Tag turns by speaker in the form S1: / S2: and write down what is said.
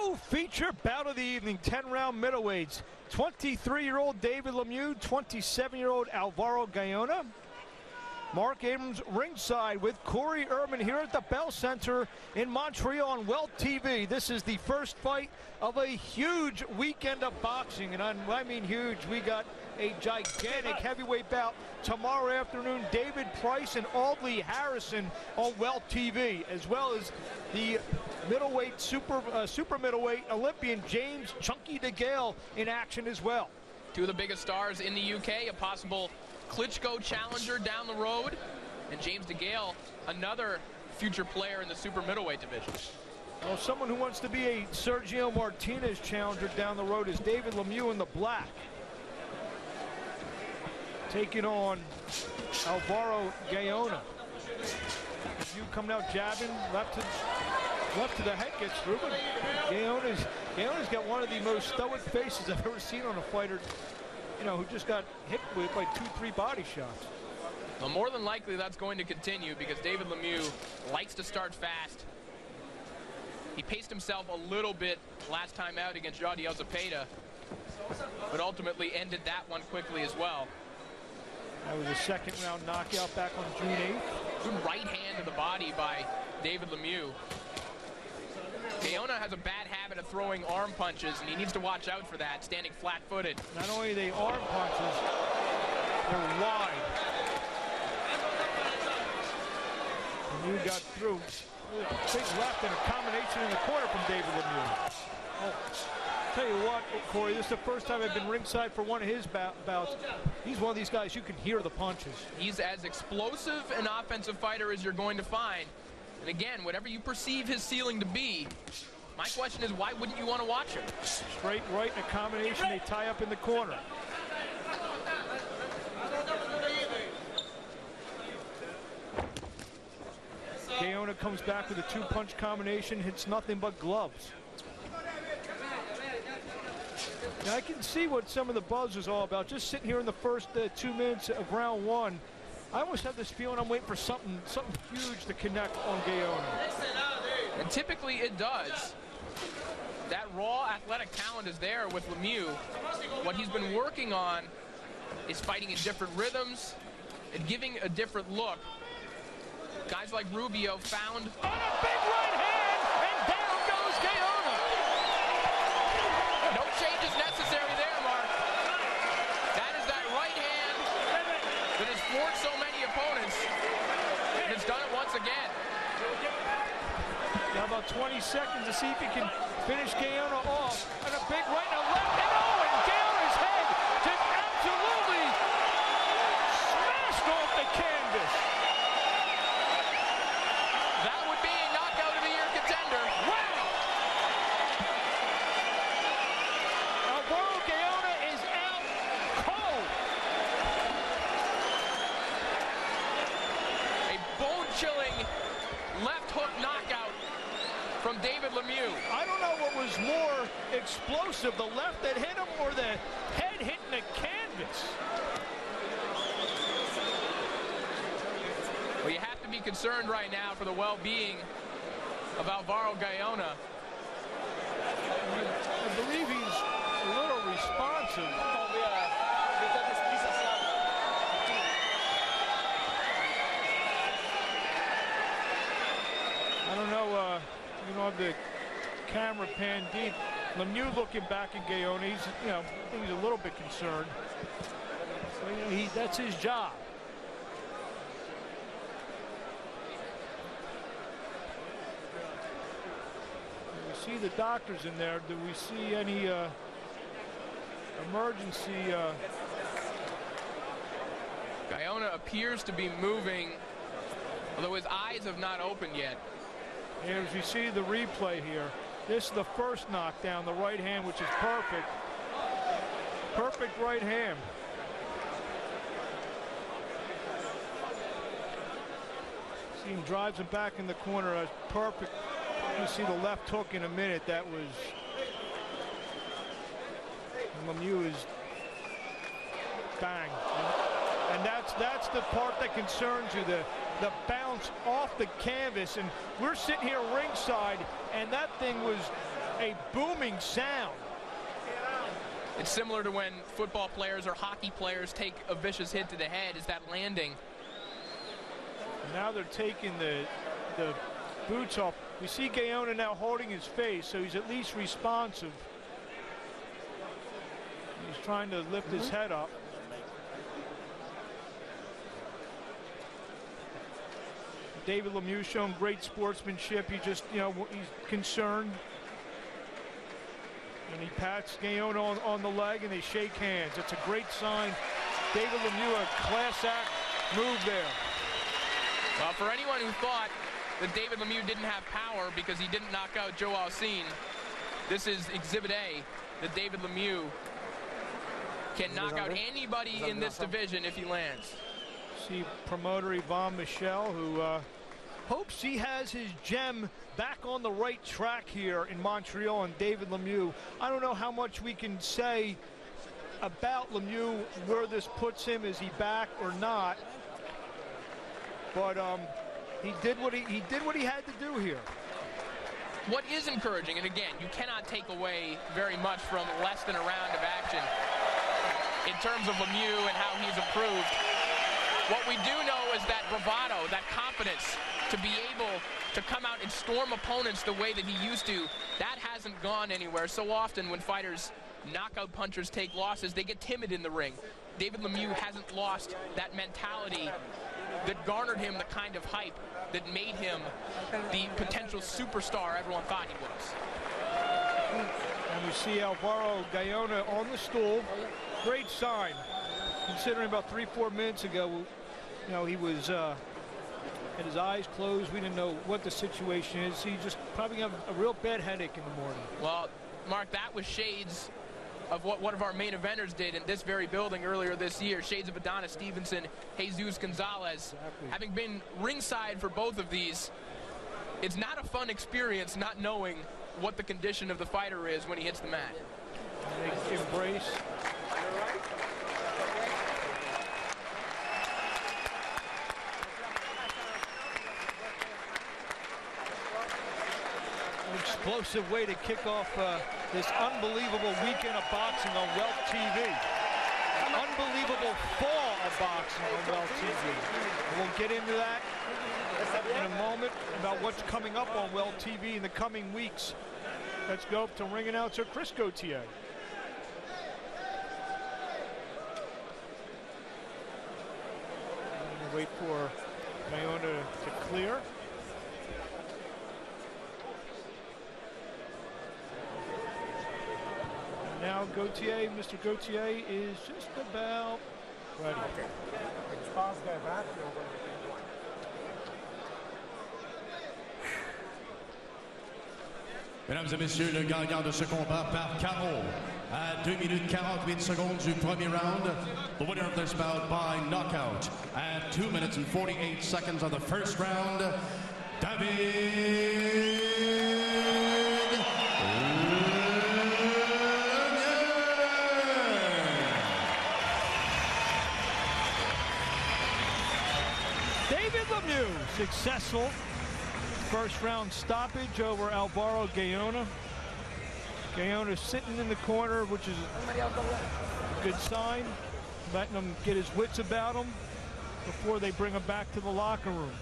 S1: Co-feature bout of the evening, 10-round middleweights. 23-year-old David Lemieux, 27-year-old Alvaro Gaona. Mark Abrams ringside with Corey Urban here at the Bell Center in Montreal on Welt TV. This is the first fight of a huge weekend of boxing, and I mean huge. We got a gigantic heavyweight bout tomorrow afternoon. David Price and Audley Harrison on Welt TV, as well as the middleweight, super middleweight Olympian James Chunky DeGale in action as well.
S2: Two of the biggest stars in the UK, a possible Klitschko challenger down the road, and James DeGale, another future player in the super middleweight division.
S1: Well, someone who wants to be a Sergio Martinez challenger down the road is David Lemieux in the black, taking on Alvaro Gaona. Lemieux coming out jabbing, left to the head, gets through, but Gaona's got one of the most stoic faces I've ever seen on a fighter, you know, who just got hit with like 2-3 body shots.
S2: Well, more than likely that's going to continue because David Lemieux likes to start fast. He paced himself a little bit last time out against Jordi Ozapeda, but ultimately ended that one quickly as well.
S1: That was a second-round knockout back on June 8th.
S2: Good right hand to the body by David Lemieux. Gaona has a bad habit of throwing arm punches, and he needs to watch out for that, standing flat-footed.
S1: Not only are they arm punches, they're wide. Lemieux got through. Big left and a combination in the corner from David Lemieux. Oh, tell you what, Corey, this is the first time I've been ringside for one of his bouts. He's one of these guys, you can hear the punches. He's
S2: as explosive an offensive fighter as you're going to find. And again, whatever you perceive his ceiling to be, my question is, why wouldn't you want to watch him?
S1: Straight right and a combination, they tie up in the corner. Gaona comes back with a two-punch combination, hits nothing but gloves. Now I can see what some of the buzz is all about. Just sitting here in the first 2 minutes of round one, I almost have this feeling I'm waiting for something huge to connect on Gaona.
S2: And typically it does. That raw athletic talent is there with Lemieux. What he's been working on is fighting in different rhythms and giving a different look. Guys like Rubio found
S1: on a big right hand, and down goes Gaona.
S2: No changes necessary there, Mark. That is that right hand that has floored so many opponents, and it's done it once again.
S1: Now about 20 seconds to see if he can finish Gaona off, and a big right and a left, and oh, and Gaona's head just absolutely smashed off the canvas.
S2: That would be a knockout of the year contender.
S1: Wow! Alvaro Gaona is out cold.
S2: A bone-chilling left hook knockout from David Lemieux.
S1: I don't know what was more explosive, the left that hit him or the head hitting the canvas.
S2: Well, you have to be concerned right now for the well-being of Alvaro Gaona.
S1: I believe he's a little responsive. I don't know, you know, the camera pan deep. Lemieux looking back at Gaona, he's, you know, I think he's a little bit concerned. So, you know, that's his job. We see the doctors in there. Do we see any emergency?
S2: Gaona appears to be moving, although his eyes have not opened yet.
S1: And as you see the replay here, this is the first knockdown, the right hand, which is perfect. Perfect right hand. See him drives him back in the corner. That's perfect. You see the left hook in a minute. That was Lemieux is bang. And that's the part that concerns you, the bounce off the canvas. And we're sitting here ringside, and that thing was a booming sound.
S2: It's similar to when football players or hockey players take a vicious hit to the head, is that landing.
S1: Now they're taking the boots off. We see Gaona now holding his face, so he's at least responsive. He's trying to lift his head up. David Lemieux showing great sportsmanship. He just, you know, he's concerned. And he pats Gaona on the leg, and they shake hands. It's a great sign. David Lemieux, a class act move there.
S2: Well, for anyone who thought that David Lemieux didn't have power because he didn't knock out Joe Alcine, this is Exhibit A, that David Lemieux can knock out anybody in this division if he lands.
S1: See promoter Yvon Michel, who hopes he has his gem back on the right track here in Montreal, and David Lemieux. I don't know how much we can say about Lemieux, where this puts him. Is he back or not? But he did what he had to do here.
S2: What is encouraging, and again, you cannot take away very much from less than a round of action in terms of Lemieux and how he's improved. What we do know is that bravado, that confidence to be able to come out and storm opponents the way that he used to, that hasn't gone anywhere. So often when fighters, knockout punchers, take losses, they get timid in the ring. David Lemieux hasn't lost that mentality that garnered him the kind of hype that made him the potential superstar everyone thought he was.
S1: And we see Alvaro Gaona on the stool. Great sign, considering about 3-4 minutes ago, you know, he was had his eyes closed. We didn't know what the situation is. He just probably have a real bad headache in the morning.
S2: Well, Mark, that was shades of what one of our main eventers did in this very building earlier this year. Shades of Adonis Stevenson, Jesus Gonzalez.
S1: Exactly.
S2: Having been ringside for both of these, it's not a fun experience not knowing what the condition of the fighter is when he hits the mat.
S1: They embrace. Explosive way to kick off this unbelievable weekend of boxing on Welt TV. Unbelievable fall of boxing on Welt TV. We'll get into that in a moment about what's coming up on Welt TV in the coming weeks. Let's go up to ring announcer Chris Gauthier. Wait for Gaona to clear. Now Gauthier, Mr. Gauthier is just about ready.
S3: Mesdames et messieurs, le gagnant de ce combat par KO à 2 minutes 48 secondes du premier round. The winner of this bout by knockout at 2 minutes and 48 seconds of the first round, David
S1: Lemieux. Successful first round stoppage over Alvaro Gaona. Gaona sitting in the corner, which is a good sign, letting him get his wits about him before they bring him back to the locker room.